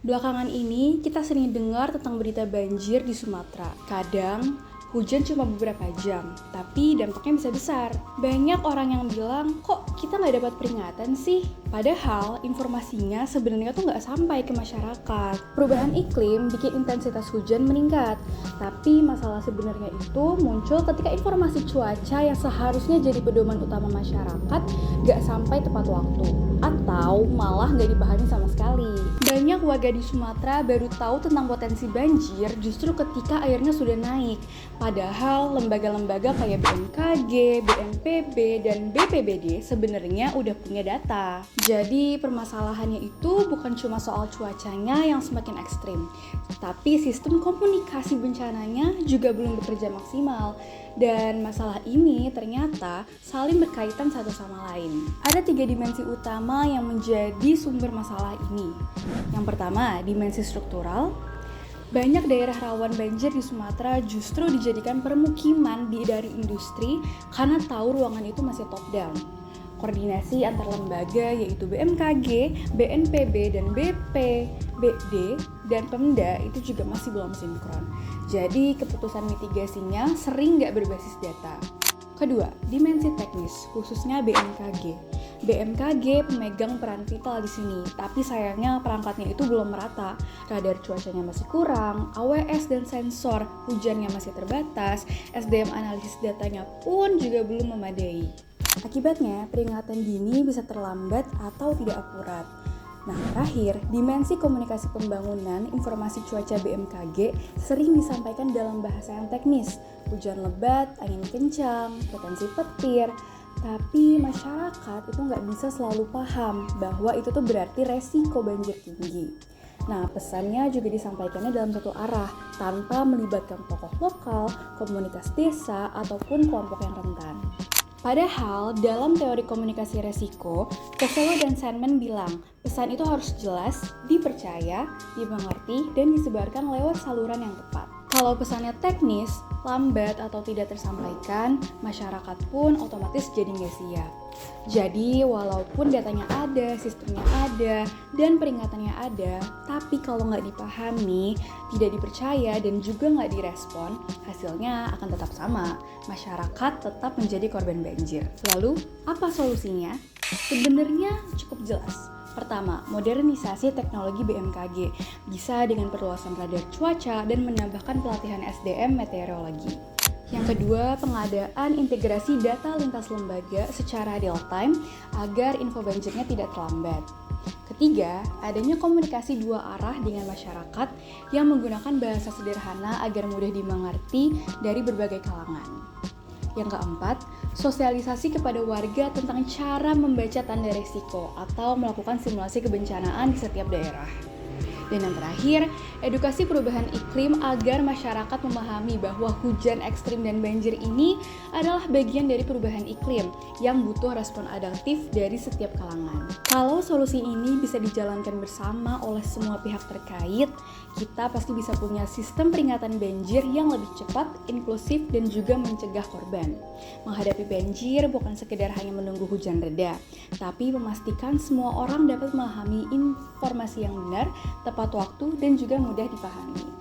Belakangan ini kita sering dengar tentang berita banjir di Sumatera. Kadang hujan cuma beberapa jam, tapi dampaknya bisa besar. Banyak orang yang bilang, kok kita nggak dapat peringatan sih? Padahal informasinya sebenarnya tuh nggak sampai ke masyarakat. Perubahan iklim bikin intensitas hujan meningkat, tapi masalah sebenarnya itu muncul ketika informasi cuaca yang seharusnya jadi pedoman utama masyarakat nggak sampai tepat waktu, atau malah nggak dipahami sama sekali. Banyak warga di Sumatera baru tahu tentang potensi banjir justru ketika airnya sudah naik. Padahal lembaga-lembaga kayak BMKG, BNPB, dan BPBD sebenarnya udah punya data. Jadi permasalahannya itu bukan cuma soal cuacanya yang semakin ekstrim, tapi sistem komunikasi bencananya juga belum bekerja maksimal. Dan masalah ini ternyata saling berkaitan satu sama lain. Ada 3 dimensi utama yang menjadi sumber masalah ini. Yang pertama, dimensi struktural. Banyak daerah rawan banjir di Sumatera justru dijadikan permukiman dari industri karena tahu ruangan itu masih top down. Koordinasi antar lembaga yaitu BMKG, BNPB, dan BPBD dan Pemda itu juga masih belum sinkron. Jadi keputusan mitigasinya sering nggak berbasis data. Kedua, dimensi teknis, khususnya BMKG. BMKG pemegang peran vital di sini, tapi sayangnya perangkatnya itu belum merata. Radar cuacanya masih kurang, AWS dan sensor hujannya masih terbatas, SDM analisis datanya pun juga belum memadai. Akibatnya, peringatan dini bisa terlambat atau tidak akurat. Nah, terakhir, dimensi komunikasi pembangunan informasi cuaca BMKG sering disampaikan dalam bahasa yang teknis. Hujan lebat, angin kencang, potensi petir. Tapi masyarakat itu nggak bisa selalu paham bahwa itu tuh berarti resiko banjir tinggi. Nah, pesannya juga disampaikannya dalam satu arah, tanpa melibatkan tokoh lokal, komunitas desa, ataupun kelompok yang rentan. Padahal, dalam teori komunikasi resiko, Costello dan Sandman bilang, pesan itu harus jelas, dipercaya, dimengerti, dan disebarkan lewat saluran yang tepat. Kalau pesannya teknis, lambat atau tidak tersampaikan, masyarakat pun otomatis jadi nggak siap. Jadi walaupun datanya ada, sistemnya ada, dan peringatannya ada, tapi kalau nggak dipahami, tidak dipercaya, dan juga nggak direspon, hasilnya akan tetap sama. Masyarakat tetap menjadi korban banjir. Lalu, apa solusinya? Sebenarnya cukup jelas. Pertama, modernisasi teknologi BMKG bisa dengan perluasan radar cuaca dan menambahkan pelatihan SDM meteorologi. Yang kedua, pengadaan integrasi data lintas lembaga secara real time agar info banjirnya tidak terlambat. Ketiga, adanya komunikasi dua arah dengan masyarakat yang menggunakan bahasa sederhana agar mudah dimengerti dari berbagai kalangan. Yang keempat, sosialisasi kepada warga tentang cara membaca tanda risiko atau melakukan simulasi kebencanaan di setiap daerah. Dan yang terakhir, edukasi perubahan iklim agar masyarakat memahami bahwa hujan ekstrim dan banjir ini adalah bagian dari perubahan iklim yang butuh respon adaptif dari setiap kalangan. Kalau solusi ini bisa dijalankan bersama oleh semua pihak terkait, kita pasti bisa punya sistem peringatan banjir yang lebih cepat, inklusif, dan juga mencegah korban. Menghadapi banjir bukan sekedar hanya menunggu hujan reda, tapi memastikan semua orang dapat memahami informasi yang benar, tepat waktu, dan juga mudah dipahami.